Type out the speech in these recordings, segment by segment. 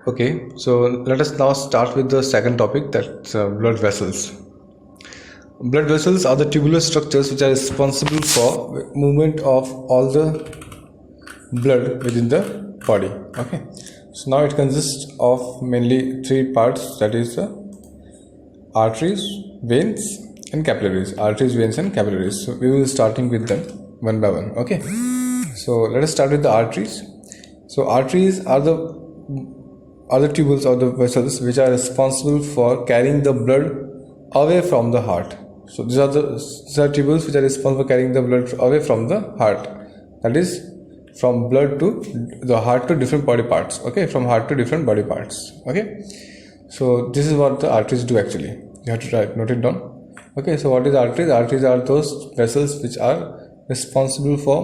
Okay, so let us now start with the second topic, that's blood vessels. Blood vessels are the tubular structures which are responsible for movement of all the blood within the body. Okay, so now it consists of mainly three parts, that is arteries, veins and capillaries. Arteries, veins and capillaries. So we will be starting with them one by one. Okay, so let us start with the arteries. So arteries are the tubules or the vessels which are responsible for carrying the blood away from the heart. So these are tubules which are responsible for carrying the blood away from the heart, that is from blood to the heart to different body parts. Okay, from heart to different body parts. Okay, so this is what the arteries do actually. You have to note it down. Okay, so what is arteries? Arteries are those vessels which are responsible for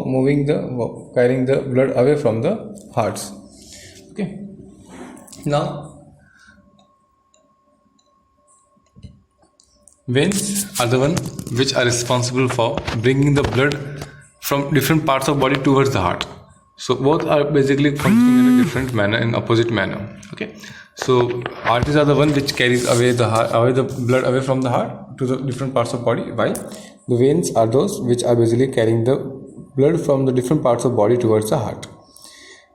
carrying the blood away from the hearts. Okay, now veins are the one which are responsible for bringing the blood from different parts of body towards the heart. So both are basically functioning in a different manner, in opposite manner. Okay, so arteries are the one which carries away the blood away from the heart to the different parts of body, while the veins are those which are basically carrying the blood from the different parts of body towards the heart.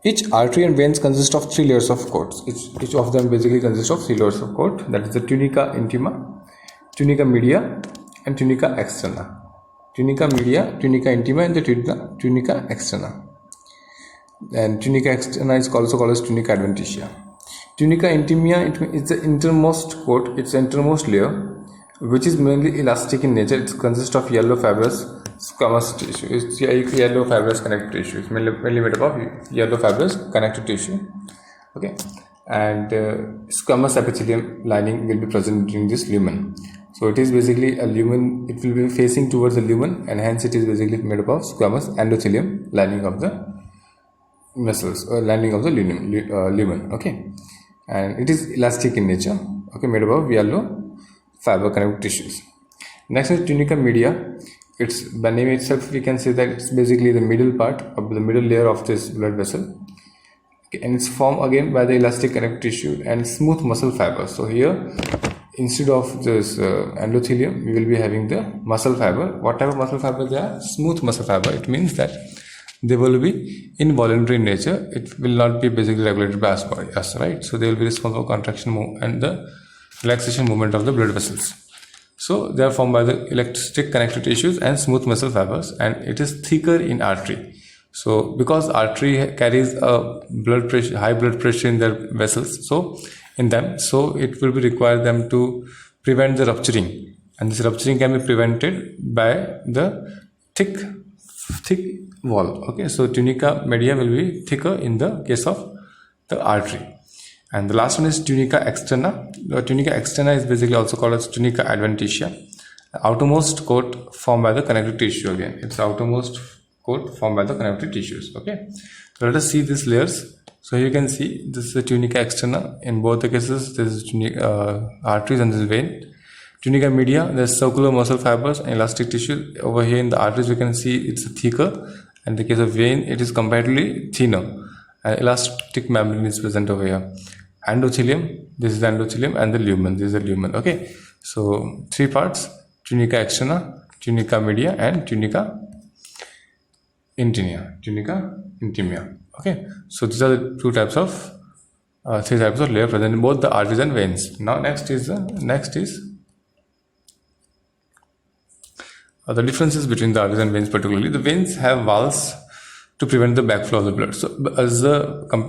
Each artery and veins consist of three layers of coats. Each of them basically consists of three layers of coat, that is the tunica intima, tunica media and tunica externa. Tunica media, tunica intima and the tunica externa. And tunica externa is also called as tunica adventitia. Tunica intima is the innermost coat, it's the innermost layer, which is mainly elastic in nature. It consists of yellow fibrous squamous tissue. It's yellow fibrous connective tissue. It's mainly made up of yellow fibrous connective tissue. Okay, and squamous epithelium lining will be present during this lumen. So it is basically a lumen. It will be facing towards the lumen, and hence it is basically made up of squamous endothelium lining of the vessels, or lining of the lumen. Okay, and it is elastic in nature. Okay, made up of yellow fiber connective tissues. Next is tunica media. It's by name itself we can say that it's basically the middle part of the middle layer of this blood vessel. Okay, and it's formed again by the elastic connective tissue and smooth muscle fiber. So here, instead of this endothelium, we will be having the muscle fiber. What type of muscle fiber they are? Smooth muscle fiber. It means that they will be involuntary in nature. It will not be basically regulated by us, right? So they will be responsible for contraction and the relaxation movement of the blood vessels. So they are formed by the elastic connective tissues and smooth muscle fibers, and it is thicker in artery. So because artery carries a high blood pressure in their vessels, so it will be require them to prevent the rupturing, and this rupturing can be prevented by the thick wall. Okay, so tunica media will be thicker in the case of the artery. And the last one is tunica externa. The tunica externa is basically also called as tunica adventitia. The outermost coat formed by the connective tissue again. It's outermost coat formed by the connective tissues. Okay, so let us see these layers. So you can see this is the tunica externa. In both the cases, this is arteries and this is vein. Tunica media, there's circular muscle fibers and elastic tissue. Over here in the arteries, we can see it's thicker. And in the case of vein, it is comparatively thinner. An elastic membrane is present over here. Endothelium, this is the endothelium, and the lumen, this is the lumen. Okay, so three parts: tunica externa, tunica media, and tunica intima. Okay, so these are the three types of layer present in both the arteries and veins. Now next is the differences between the arteries and veins. Particularly, the veins have valves to prevent the backflow of the blood. So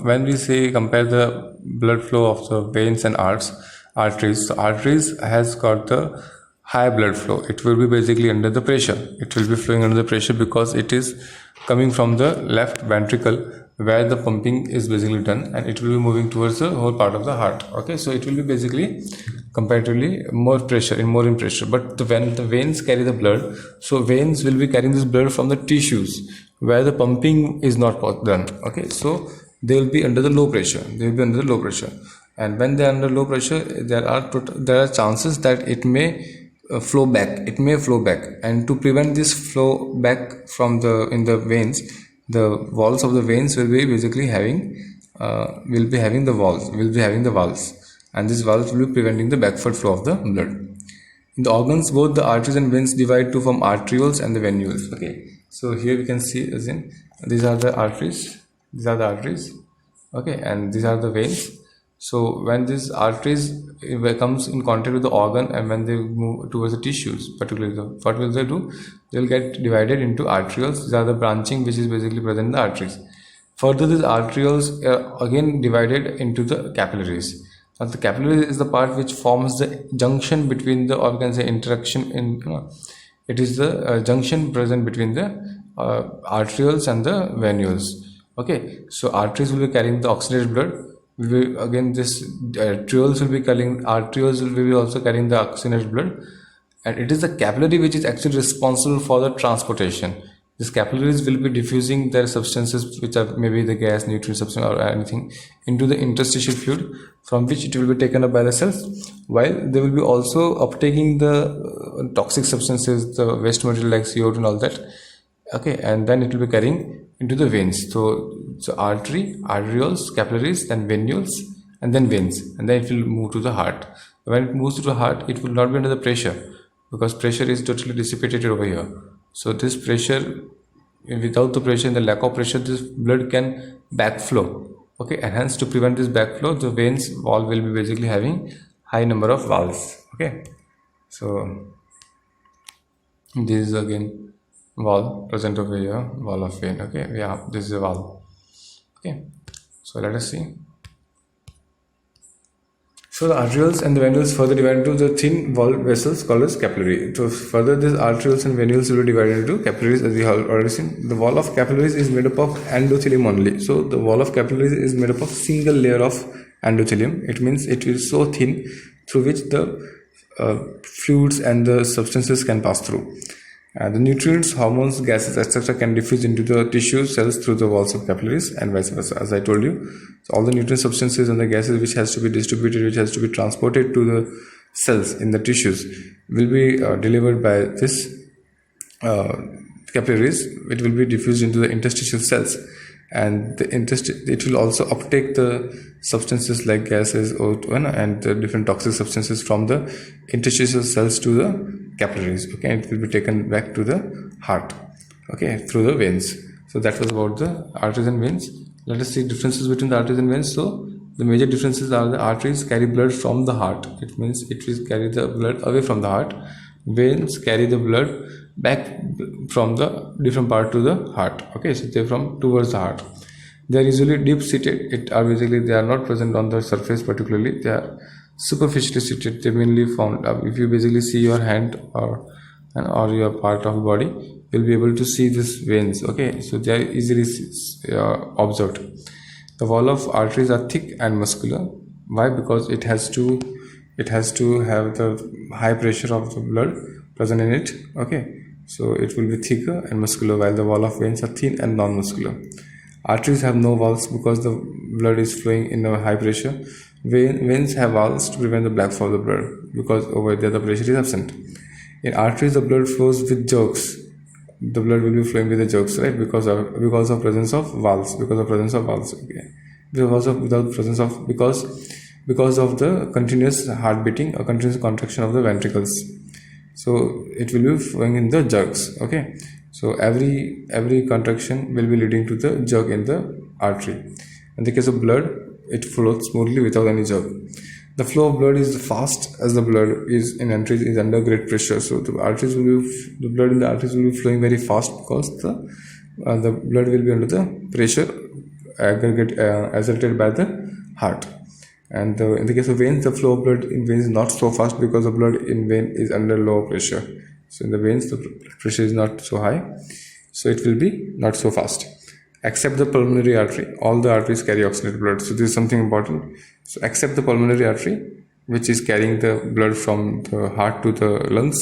when we say compare the blood flow of the veins and arteries, so arteries has got the high blood flow. It will be basically under the pressure. It will be flowing under the pressure because it is coming from the left ventricle where the pumping is basically done, and it will be moving towards the whole part of the heart. Okay, so it will be basically comparatively more in pressure. But when the veins carry the blood, so veins will be carrying this blood from the tissues where the pumping is not done. Okay, so they will be under the low pressure. And when they are under low pressure, there are chances that it may flow back. And to prevent this flow back in the veins, the walls of the veins will be basically having will be having the valves, and these valves will be preventing the backward flow of the blood. In the organs, both the arteries and veins divide to form arterioles and the venules. Okay, so here we can see, as in, these are the arteries, okay, and these are the veins. So when these arteries comes in contact with the organ, and when they move towards the tissues, particularly, what will they do? They will get divided into arterioles. These are the branching which is basically present in the arteries. Further, these arterioles are again divided into the capillaries. Now, the capillary is the part which forms the junction between the, or we can say interaction in, it is the junction present between the arterioles and the venules. Okay, so arteries will be carrying the oxygenated blood. Again, this arterioles will be also carrying the oxygenated blood, and it is the capillary which is actually responsible for the transportation. These capillaries will be diffusing their substances, which are maybe the gas, nutrient substance, or anything, into the interstitial fluid, from which it will be taken up by the cells, while they will be also uptaking the toxic substances, the waste material like CO2 and all that. Okay, and then it will be carrying into the veins. So arterioles, capillaries, then venules, and then veins, and then it will move to the heart. When it moves to the heart, it will not be under the pressure, because pressure is totally dissipated over here. So this pressure, without the pressure and the lack of pressure, this blood can backflow. Okay, and hence to prevent this backflow, the veins wall will be basically having high number of valves. Okay, so this is again valve present over here, wall of vein. Okay, yeah, this is a valve. Okay, so let us see. So the arterioles and the venules further divided into the thin walled vessels called as capillary. So further, these arterioles and venules will be divided into capillaries, as we have already seen. The wall of capillaries is made up of endothelium only. So the wall of capillaries is made up of single layer of endothelium. It means it is so thin through which the fluids and the substances can pass through. The nutrients, hormones, gases, etc. can diffuse into the tissue cells through the walls of capillaries, and vice versa, as I told you. So all the nutrient substances and the gases which has to be distributed, which has to be transported to the cells in the tissues, will be delivered by this capillaries. It will be diffused into the interstitial cells, and it will also uptake the substances like gases, O2, and the different toxic substances from the interstitial cells to the capillaries. Okay, it will be taken back to the heart, okay, through the veins. So that was about the arteries and veins. Let us see differences between the arteries and veins. So the major differences are the arteries carry blood from the heart. It means it will carry the blood away from the heart. Veins carry the blood back from the different part to the heart. Okay, so they're from towards the heart. They are usually deep seated. They are not present on the surface particularly. They are superficially seated. They mainly found if you basically see your hand or your part of the body, you'll be able to see these veins. Okay, so they are easily observed. The wall of arteries are thick and muscular. Why? Because it has to have the high pressure of the blood present in it. Okay, so it will be thicker and muscular, while the wall of veins are thin and non-muscular. Arteries have no valves because the blood is flowing in a high pressure. Veins have valves to prevent the backflow of the blood, because over there the pressure is absent. In arteries, the blood flows with jerks. The blood will be flowing with the jerks, right? Because of presence of valves. Okay. Because of the continuous heart beating or continuous contraction of the ventricles. So it will be flowing in the jerks. Okay. So every contraction will be leading to the jerk in the artery. In the case of blood, it flows smoothly without any jerk. The flow of blood is fast as the blood is in arteries is under great pressure. So the blood in the arteries will be flowing very fast, because the blood will be under the pressure exerted by the heart. And in the case of veins, the flow of blood in veins is not so fast, because the blood in vein is under low pressure. So in the veins, the blood pressure is not so high, so it will be not so fast. Except the pulmonary artery, all the arteries carry oxygenated blood. So this is something important. So except the pulmonary artery, which is carrying the blood from the heart to the lungs,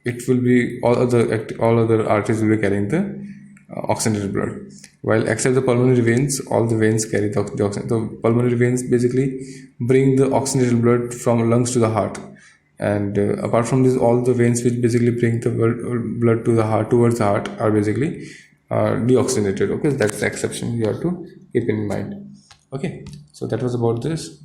it will be all other arteries will be carrying the oxygenated blood. While except the pulmonary veins, all the veins carry the oxygen. The pulmonary veins basically bring the oxygenated blood from lungs to the heart. And apart from this, all the veins which basically bring the blood to the heart, towards the heart, are basically deoxygenated. Okay, that's the exception you have to keep in mind. Okay, so that was about this.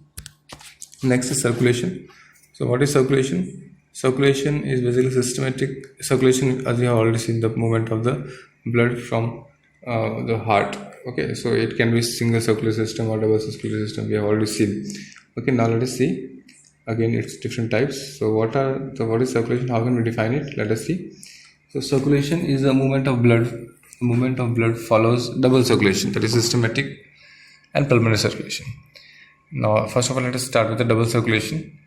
Next is circulation. So what is circulation? Circulation is basically systematic circulation, as we have already seen, the movement of the blood from the heart. Okay, so it can be single circulatory system or double circulatory system. We have already seen. Okay, now let us see again its different types. So what is circulation? How can we define it? Let us see. So circulation is a movement of blood. The movement of blood follows double circulation, that is systematic and pulmonary circulation. Now, first of all, let us start with the double circulation,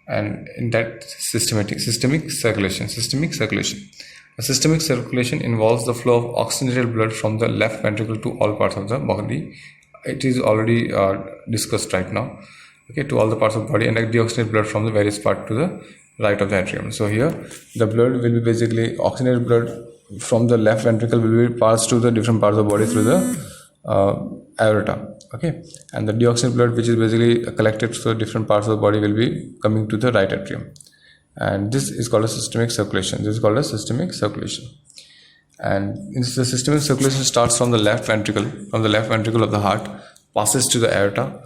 and in that systemic circulation. A systemic circulation involves the flow of oxygenated blood from the left ventricle to all parts of the body. It is already discussed right now. Okay, to all the parts of the body, and deoxygenated blood from the various part to the right of the atrium. So here, the blood will be basically oxygenated blood from the left ventricle will be passed to the different parts of the body through the aorta. Okay, and the deoxygenated blood, which is basically collected to the different parts of the body, will be coming to the right atrium, and this is called a systemic circulation. And the systemic circulation starts from the left ventricle of the heart, passes to the aorta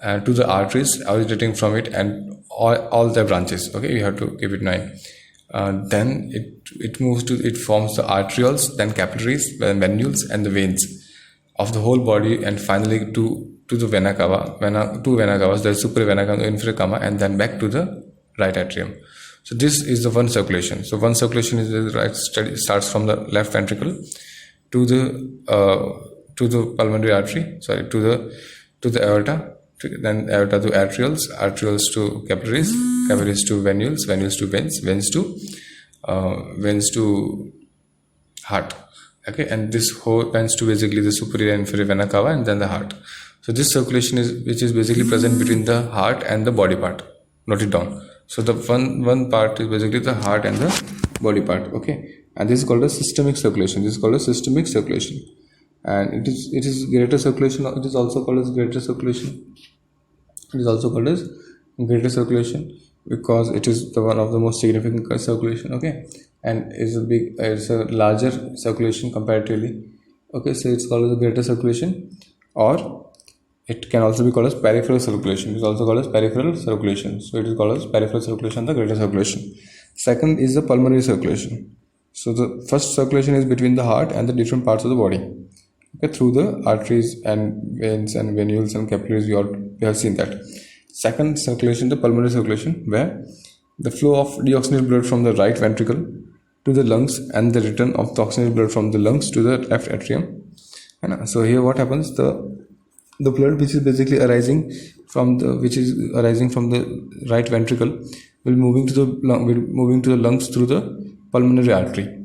and to the arteries originating from it, and all the branches. Okay, you have to keep it in mind. Then it forms the arterioles, then capillaries, then venules, and the veins of the whole body, and finally to the vena cava, two vena cavas, the superior vena cava, inferior cava, and then back to the right atrium. So this is the one circulation. So one circulation is the right starts from the left ventricle to the pulmonary artery, to the aorta, then aorta to arterioles to capillaries, capillaries to venules, venules to veins, veins to heart. Okay, and this whole runs to basically the superior and inferior vena cava, and then the heart. So this circulation which is basically present between the heart and the body part. Note it down. So the one part is basically the heart and the body part. Okay, and this is called a systemic circulation. And it is greater circulation. It is also called as greater circulation. Because it is the one of the most significant circulation. Okay, and it's a larger circulation comparatively. Okay, so it's called as greater circulation, or it can also be called as peripheral circulation. It is also called as peripheral circulation. So it is called as peripheral circulation, the greater circulation. Second is the pulmonary circulation. So the first circulation is between the heart and the different parts of the body. Okay, through the arteries and veins and venules and capillaries. We have seen that. Second circulation, the pulmonary circulation, where the flow of deoxygenated blood from the right ventricle to the lungs, and the return of the oxygenated blood from the lungs to the left atrium. And so here what happens, the blood which is basically arising from the right ventricle will moving to the lungs through the pulmonary artery.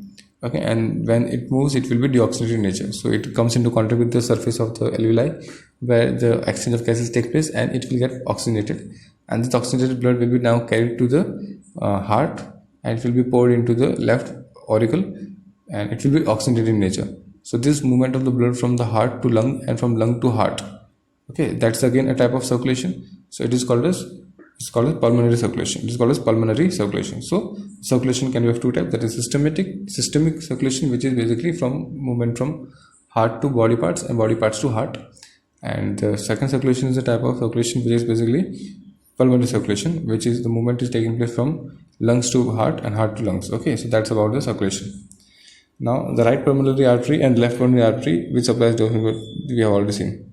Okay, and when it moves, it will be deoxygenated in nature. So it comes into contact with the surface of the alveoli, where the exchange of gases take place, and it will get oxygenated. And this oxygenated blood will be now carried to the heart, and it will be poured into the left auricle, and it will be oxygenated in nature. So this movement of the blood from the heart to lung, and from lung to heart, okay, that's again a type of circulation. So it is called as pulmonary circulation. So circulation can be of two types, that is systemic circulation, which is basically from movement from heart to body parts and body parts to heart. And the second circulation is a type of circulation which is basically pulmonary circulation, which is the movement is taking place from lungs to heart and heart to lungs. Okay, so that's about the circulation. Now the right pulmonary artery and left pulmonary artery, which supplies the oxygen, we have already seen.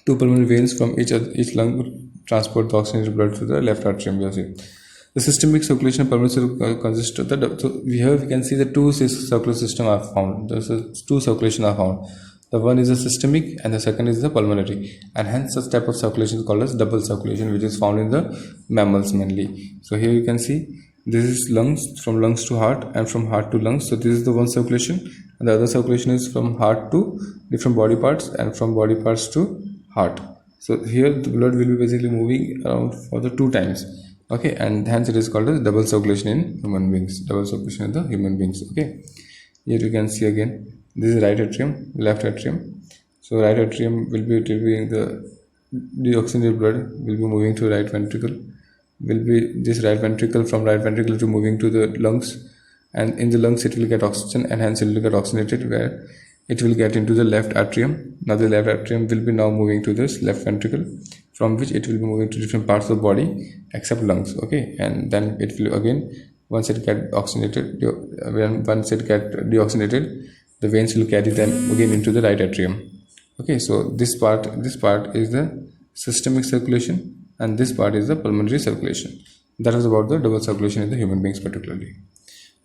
Two pulmonary veins from each lung transport the oxygenated blood to the left atrium. We have seen. The systemic circulation of pulmonary circulation consists of so here we can see the two circular system are found. Two circulation are found. The one is the systemic and the second is the pulmonary, and hence such type of circulation is called as double circulation, which is found in the mammals mainly. So here you can see this is lungs, from lungs to heart, and from heart to lungs. So this is the one circulation, and the other circulation is from heart to different body parts, and from body parts to heart. So here the blood will be basically moving around for the two times. Okay, and hence it is called as double circulation in human beings. Okay, here you can see again, this is right atrium, left atrium. So right atrium will be delivering the deoxygenated blood will be moving to right ventricle. Will be this right ventricle, from right ventricle to moving to the lungs, and in the lungs it will get oxygen, and hence it will get oxygenated, where it will get into the left atrium. Now the left atrium will be now moving to this left ventricle, from which it will be moving to different parts of the body except lungs. Okay, and then it will again, once it get oxygenated, once it get deoxygenated, the veins will carry them again into the right atrium. Okay, so this part is the systemic circulation, and this part is the pulmonary circulation. That is about the double circulation in the human beings particularly.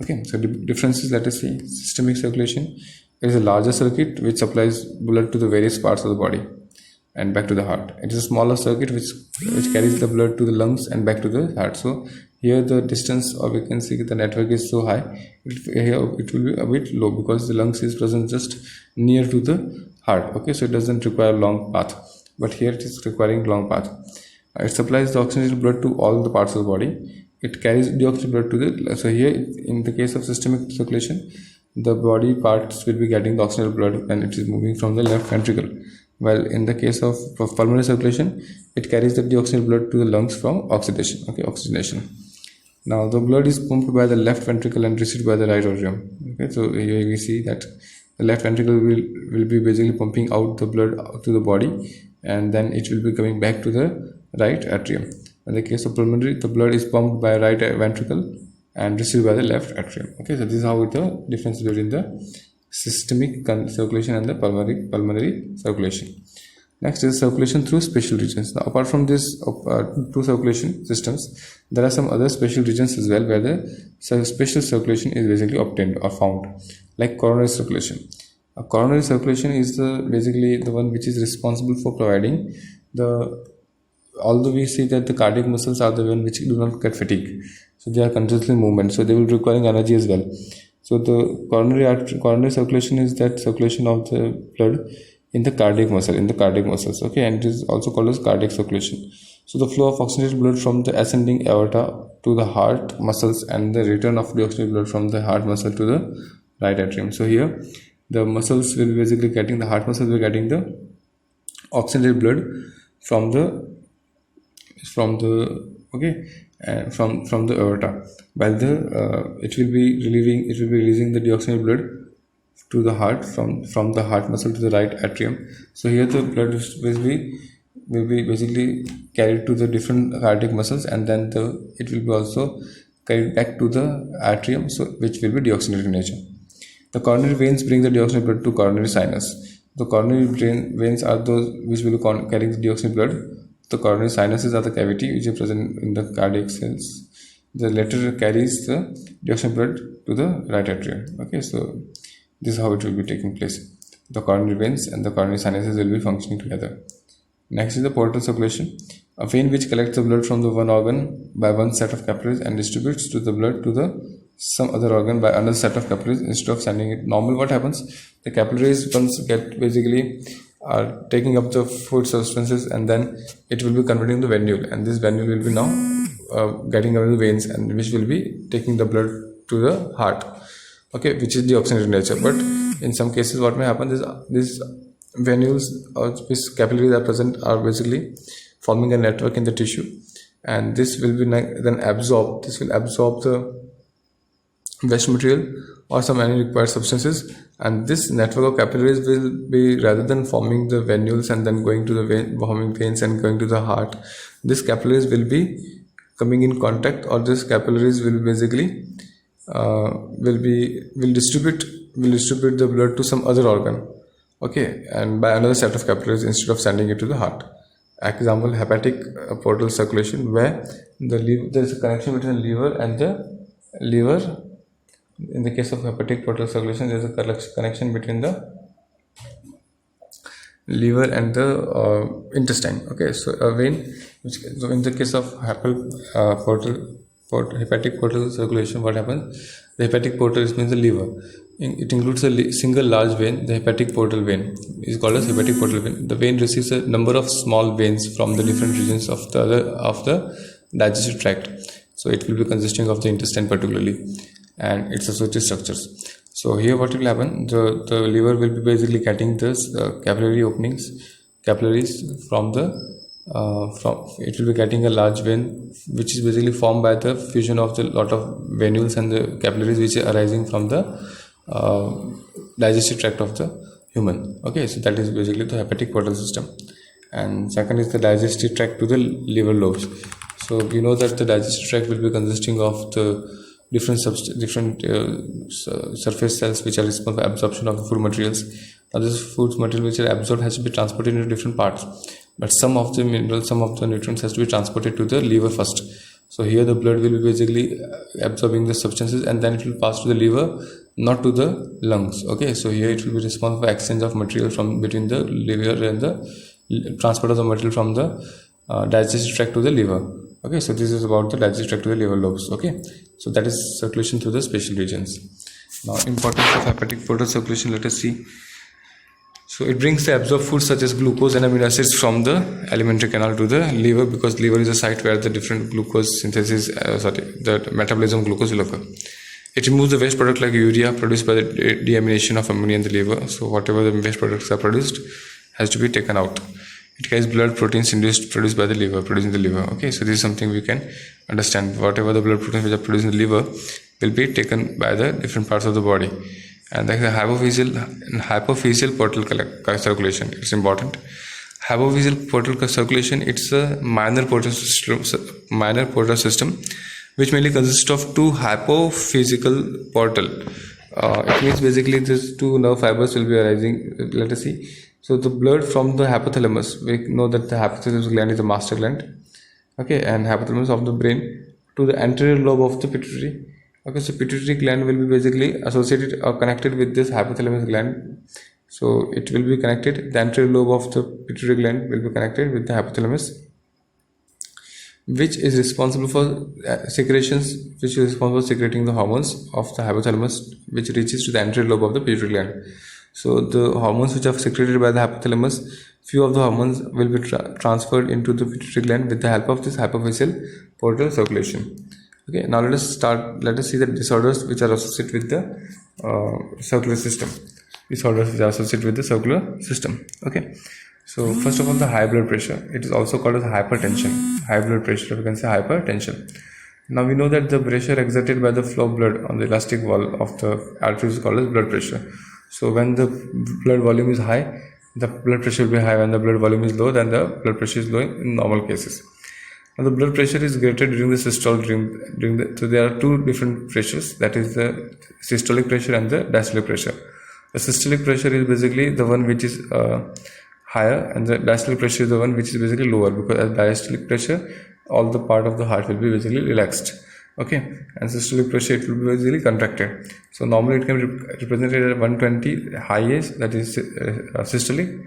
Okay, so the differences, let us see. Systemic circulation is a larger circuit which supplies blood to the various parts of the body and back to the heart. It is a smaller circuit which carries the blood to the lungs and back to the heart. So here the distance, or we can see the network is so high, here it will be a bit low because the lungs is present just near to the heart. Okay, so it doesn't require a long path, but here it is requiring long path. It supplies the oxygenated blood to all the parts of the body. It carries deoxygenated blood to the, so here in the case of systemic circulation, the body parts will be getting the oxygenated blood when it is moving from the left ventricle, while in the case of pulmonary circulation, it carries the deoxygenated blood to the lungs from oxidation. Okay, oxygenation. Now the blood is pumped by the left ventricle and received by the right atrium. Okay, so here we see that the left ventricle will be basically pumping out the blood to the body, and then it will be coming back to the right atrium. In the case of pulmonary, the blood is pumped by right ventricle and received by the left atrium. Okay, so this is how the difference between the systemic circulation and the pulmonary circulation. Next is circulation through special regions. Now, apart from this two circulation systems, there are some other special regions as well where the special circulation is basically obtained or found, like coronary circulation. Coronary circulation is basically the one which is responsible for providing the, although we see that the cardiac muscles are the one which do not get fatigue, so they are continuously movement, so they will requiring energy as well. So the coronary circulation is that circulation of the blood in the cardiac muscles. Okay, and it is also called as cardiac circulation. So the flow of oxygenated blood from the ascending aorta to the heart muscles, and the return of the oxygenated blood from the heart muscle to the right atrium. So here the muscles will basically getting, the heart muscles will getting the oxygenated blood from the aorta, while it will be releasing the deoxygenated blood to the heart from the heart muscle to the right atrium. So here the blood will be basically carried to the different cardiac muscles, and then it will be also carried back to the atrium, so which will be deoxygenated in nature. The coronary veins bring the deoxygenated blood to coronary sinus. The coronary veins are those which will be carrying the deoxygenated blood. The coronary sinuses are the cavity which is present in the cardiac cells. The latter carries the deoxygenated blood to the right atrium. Okay, so this is how it will be taking place. The coronary veins and the coronary sinuses will be functioning together. Next is the portal circulation. A vein which collects the blood from the one organ by one set of capillaries and distributes to the blood to the some other organ by another set of capillaries instead of sending it. Normal, what happens? The capillaries once get basically are taking up the food substances, and then it will be converting the venule, and this venule will be now getting out of the veins, and which will be taking the blood to the heart. Okay, which is deoxygenated nature. But in some cases, what may happen is these venules or which capillaries are present are basically forming a network in the tissue, and this will be then absorbed. This will absorb the waste material or some any required substances, and this network of capillaries will be, rather than forming the venules and then going to the forming veins and going to the heart, these capillaries will be coming in contact, or these capillaries will basically will distribute the blood to some other organ. Okay, and by another set of capillaries instead of sending it to the heart. Example, hepatic portal circulation, where there is a connection between the liver and the liver. In the case of hepatic portal circulation, there is a connection between the liver and the intestine. Okay, so a vein, so in the case of hepatic portal circulation, what happens? The hepatic portal means the liver. It includes a single large vein. The hepatic portal vein is called as hepatic portal vein. The vein receives a number of small veins from the different regions of the digestive tract. So it will be consisting of the intestine particularly and its associated structures. So here what will happen? The liver will be basically getting this capillaries from it will be getting a large vein which is basically formed by the fusion of the lot of venules and the capillaries which are arising from the digestive tract of the human. Okay, so that is basically the hepatic portal system. And second is the digestive tract to the liver lobes. So we know that the digestive tract will be consisting of the different surface cells which are responsible for absorption of the food materials. Now this food material which are absorbed has to be transported into different parts, but some of the minerals, some of the nutrients has to be transported to the liver first. So here the blood will be basically absorbing the substances, and then it will pass to the liver, not to the lungs. Okay, so here it will be responsible for exchange of material from between the liver and the transport of the material from the digestive tract to the liver. Okay, so this is about the digestive tract to the liver lobes. Okay, so that is circulation through the special regions. Now, importance of hepatic portal circulation, let us see. So it brings the absorbed food such as glucose and amino acids from the alimentary canal to the liver, because liver is a site where the different glucose synthesis, the metabolism of glucose will occur. It removes the waste product like urea produced by the deamination of ammonia in the liver. So whatever the waste products are produced has to be taken out. It carries blood proteins produced by the liver, produced in the liver. Okay, so this is something we can understand. Whatever the blood proteins which are produced in the liver will be taken by the different parts of the body. And the hypophyseal portal circulation, it's important. Hypophyseal portal circulation, it's a minor portal system which mainly consists of two hypophyseal portal. It means basically these two nerve fibers will be arising. Let us see. So the blood from the hypothalamus, we know that the hypothalamus gland is the master gland. Okay, and hypothalamus of the brain to the anterior lobe of the pituitary. Okay, so pituitary gland will be basically associated or connected with this hypothalamus gland. So it will be connected, the anterior lobe of the pituitary gland will be connected with the hypothalamus, which is responsible for secretions, which is responsible for secreting the hormones of the hypothalamus, which reaches to the anterior lobe of the pituitary gland. So the hormones which are secreted by the hypothalamus, few of the hormones will be transferred into the pituitary gland with the help of this hypophyseal portal circulation. Okay, now let us see the disorders which are associated with the circular system. Disorders which are associated with the circular system. Okay, so first of all, the high blood pressure. It is also called as hypertension. High blood pressure, we can say hypertension. Now we know that the pressure exerted by the flow of blood on the elastic wall of the artery is called as blood pressure. So when the blood volume is high, the blood pressure will be high. When the blood volume is low, then the blood pressure is low in normal cases. Now the blood pressure is greater during the systole. So there are two different pressures, that is the systolic pressure and the diastolic pressure. The systolic pressure is basically the one which is higher, and the diastolic pressure is the one which is basically lower, because at diastolic pressure all the part of the heart will be basically relaxed. Okay, and systolic pressure, it will be basically contracted. So normally it can be represented at 120 highest, that is systolic.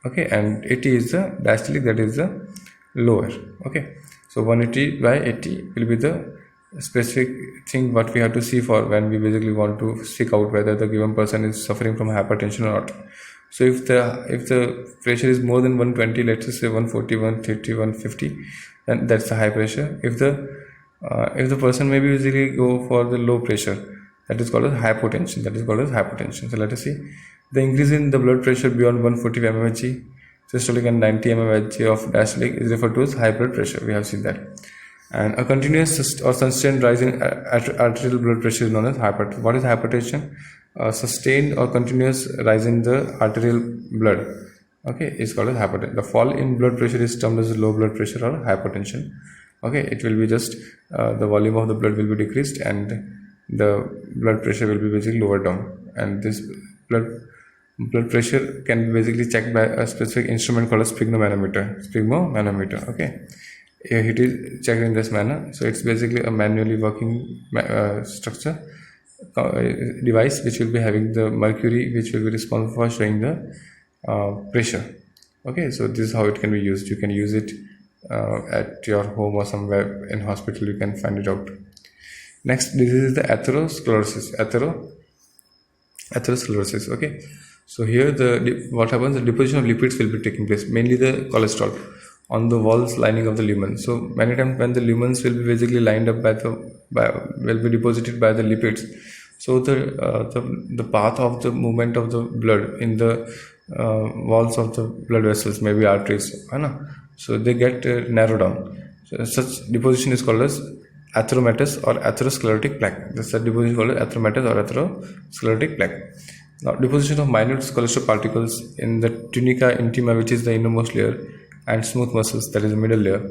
Okay, and 80 is the diastolic, that is the lower. Okay, so 180 by 80 will be the specific thing what we have to see for when we basically want to seek out whether the given person is suffering from hypertension or not. So if the pressure is more than 120, let's say 140, 130, 150, then that's the high pressure. If the person maybe basically go for the low pressure, that is called as hypotension. So let us see. The increase in the blood pressure beyond 140 mmHg systolic and 90 mmHg of diastolic is referred to as high blood pressure. We have seen that. And a continuous or sustained rise in arterial blood pressure is known as hypertension. What is hypertension? A sustained or continuous rise in the arterial blood, okay, is called as hypertension. The fall in blood pressure is termed as low blood pressure or hypertension. Okay, it will be just the volume of the blood will be decreased and the blood pressure will be basically lowered down. And this blood pressure can be basically checked by a specific instrument called a sphygmomanometer. Okay, it is checked in this manner. So it's basically a manually working structure device which will be having the mercury, which will be responsible for showing the pressure. Okay, so this is how it can be used. You can use it at your home or somewhere in hospital. You can find it out. Next disease is the atherosclerosis. Atherosclerosis. Okay, so here what happens, the deposition of lipids will be taking place, mainly the cholesterol, on the walls lining of the lumen. So many times when the lumens will be basically lined up will be deposited by the lipids, so the path of the movement of the blood in the walls of the blood vessels, maybe arteries, so they get narrowed down. So such deposition is called as atheromatous or atherosclerotic plaque. This deposition is called as atheromatous or atherosclerotic plaque. Now, deposition of minute cholesterol particles in the tunica intima, which is the innermost layer, and smooth muscles, that is the middle layer.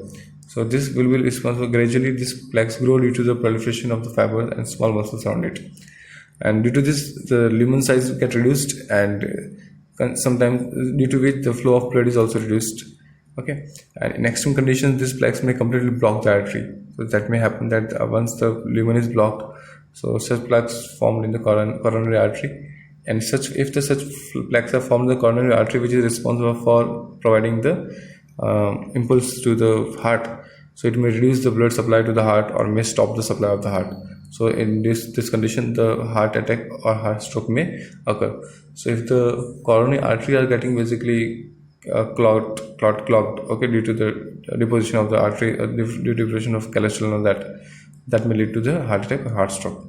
So this will be responsible. Gradually, these plaques grow due to the proliferation of the fibers and small muscles around it. And due to this, the lumen size get reduced, and sometimes due to which the flow of blood is also reduced. Okay, and in extreme conditions, these plaques may completely block the artery. So that may happen that once the lumen is blocked, so such plaques formed in the coronary artery, and if such plaques are formed in the coronary artery, which is responsible for providing the impulse to the heart, so it may reduce the blood supply to the heart or may stop the supply of the heart. So in this condition, the heart attack or heart stroke may occur. So if the coronary artery are getting basically clogged, okay, due to the deposition of the artery, due to deposition of cholesterol and that may lead to the heart attack or heart stroke.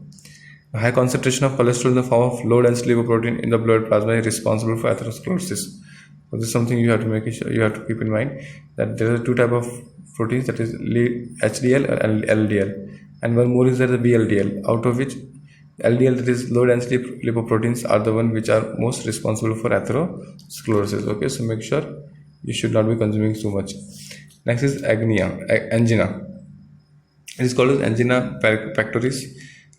A high concentration of cholesterol in the form of low density lipoprotein in the blood plasma is responsible for atherosclerosis. So this is something you have to keep in mind, that there are two types of proteins, that is HDL and LDL, and one more is that the VLDL, out of which LDL, that is low density lipoproteins, are the one which are most responsible for atherosclerosis. Okay, so make sure you should not be consuming too much. Next is angina. It is called as angina pectoris,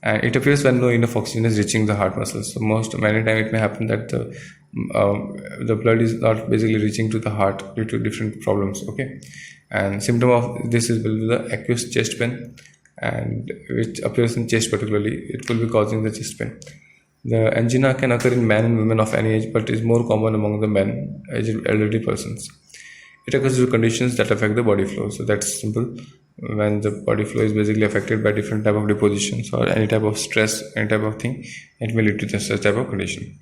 and it appears when no enough oxygen is reaching the heart muscles. So many times it may happen that the blood is not basically reaching to the heart due to different problems. Okay, and symptom of this is will be the acute chest pain, and which appears in chest particularly. It will be causing the chest pain. The angina can occur in men and women of any age, but is more common among the men, aged elderly persons. It occurs due to conditions that affect the body flow. So that's simple. When the body flow is basically affected by different type of depositions or any type of stress, any type of thing, it may lead to such type of condition.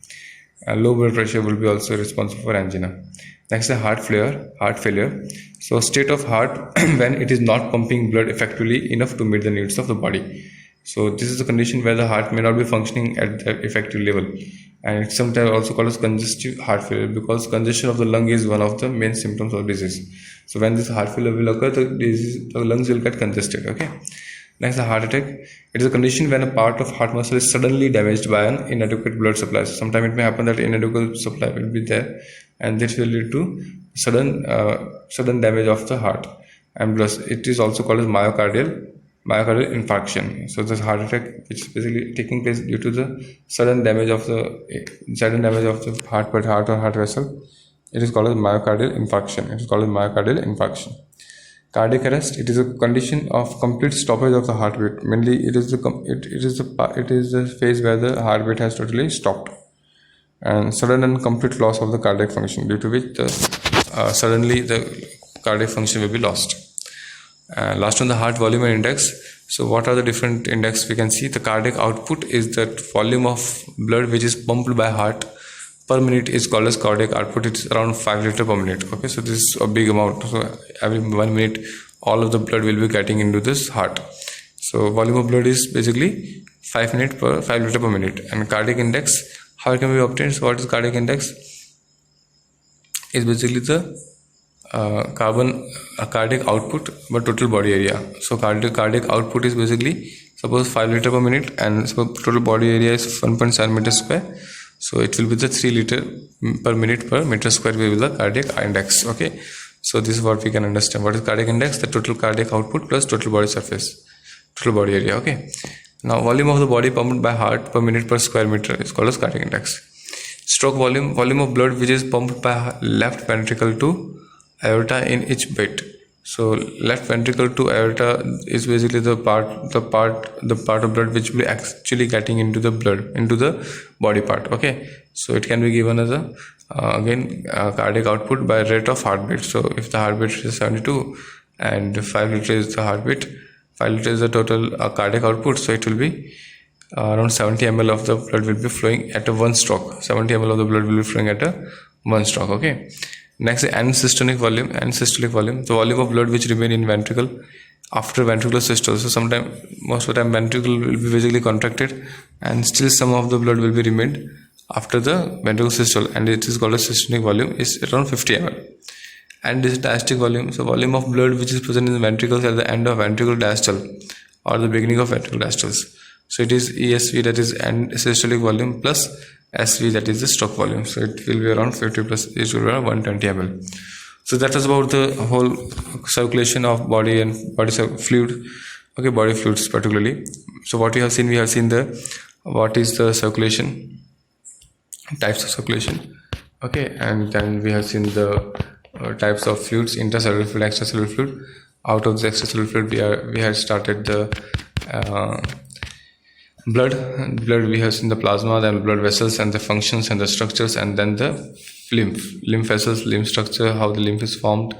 Low blood pressure will be also responsible for angina. Next is heart failure. So state of heart when it is not pumping blood effectively enough to meet the needs of the body. So this is a condition where the heart may not be functioning at the effective level, and it's sometimes also called as congestive heart failure, because congestion of the lung is one of the main symptoms of disease. So when this heart failure will occur, the lungs will get congested. Okay. Next, the heart attack. It is a condition when a part of heart muscle is suddenly damaged by an inadequate blood supply. So sometimes it may happen that inadequate supply will be there, and this will lead to sudden damage of the heart. And plus, it is also called as myocardial infarction. So this heart attack, which is basically taking place due to the sudden damage of the heart or heart vessel, it is called as myocardial infarction. Cardiac arrest. It is a condition of complete stoppage of the heartbeat. Mainly, it is the phase where the heartbeat has totally stopped, and sudden and complete loss of the cardiac function, due to which suddenly the cardiac function will be lost. Last on the heart volume and index. So what are the different index we can see? The cardiac output is the volume of blood which is pumped by heart per minute is called as cardiac output. It's around 5 liters per minute. Okay, so this is a big amount. So every 1 minute all of the blood will be getting into this heart. So volume of blood is basically 5 liters per minute. And cardiac index, how it can be obtained? So what is cardiac index? Is basically the cardiac output but total body area. So cardiac output is basically, suppose 5 liters per minute, and suppose total body area is 1.7 meters square. So it will be the 3 liters per minute per meter square will be the cardiac index. Okay, so this is what we can understand. What is cardiac index? The total cardiac output plus total body surface, total body area. Okay, now volume of the body pumped by heart per minute per square meter is called as cardiac index. Stroke volume of blood which is pumped by left ventricle to aorta in each beat. So left ventricle to aorta is basically the part of blood which will be actually getting into the body part. Okay, so it can be given as a cardiac output by rate of heartbeat. So if the heartbeat is 72 and 5 liters is the heartbeat, 5 liters is the total cardiac output, so it will be around 70 ml of the blood will be flowing at a one stroke. 70 ml of the blood will be flowing at a one stroke. Okay. Next is end-systolic volume. The volume of blood which remain in ventricle after ventricular systole. So most of the time ventricle will be basically contracted, and still some of the blood will be remained after the ventricular systole, and it is called a systolic volume, is around 50 ml. And this is diastolic volume. So volume of blood which is present in the ventricles at the end of ventricular diastole or the beginning of ventricular diastoles. So it is ESV, that is end systolic volume, plus SV, that is the stroke volume. So it will be around 50 plus, it will be around 120 ml. So that was about the whole circulation of body and body fluid. Okay, body fluids particularly. So what we have seen the what is the circulation, types of circulation. Okay, and then we have seen the types of fluids: intracellular fluid, extracellular fluid. Out of the extracellular fluid, we had started the blood. We have seen the plasma, then blood vessels and the functions and the structures, and then the lymph vessels, lymph structure, how the lymph is formed,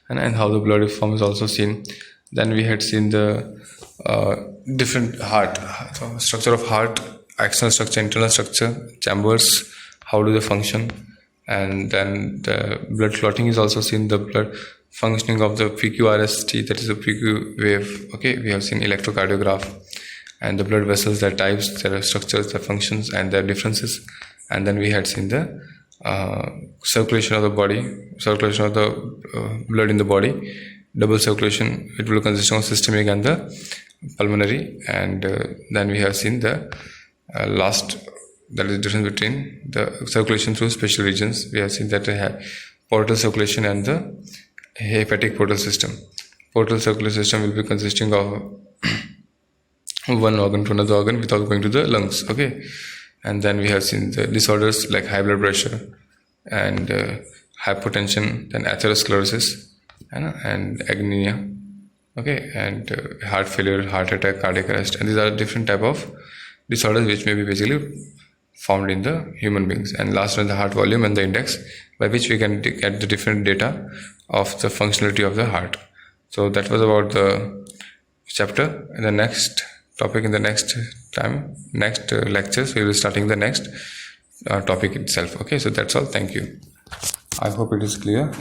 and how the blood is formed is also seen. Then we had seen the different heart, structure of heart, external structure, internal structure, chambers, how do they function, and then the blood clotting is also seen, the blood functioning of the PQRST, that is the PQ wave. Okay, we have seen electrocardiograph, and the blood vessels, their types, their structures, their functions, and their differences. And then we had seen the circulation of the body, circulation of the blood in the body, double circulation. It will consist of systemic and the pulmonary. And then we have seen the last, that is the difference between the circulation through special regions. We have seen that they have portal circulation and the hepatic portal system. Portal circulation system will be consisting of one organ to another organ without going to the lungs. Okay, and then we have seen the disorders like high blood pressure and hypertension, then atherosclerosis and anemia. Okay, and heart failure, heart attack, cardiac arrest, and these are different type of disorders which may be basically found in the human beings. And last one, the heart volume and the index, by which we can get the different data of the functionality of the heart. So that was about the chapter. In the next topic, in the next time, next lectures, we will be starting the next topic itself. Okay, so that's all. Thank you. I hope it is clear.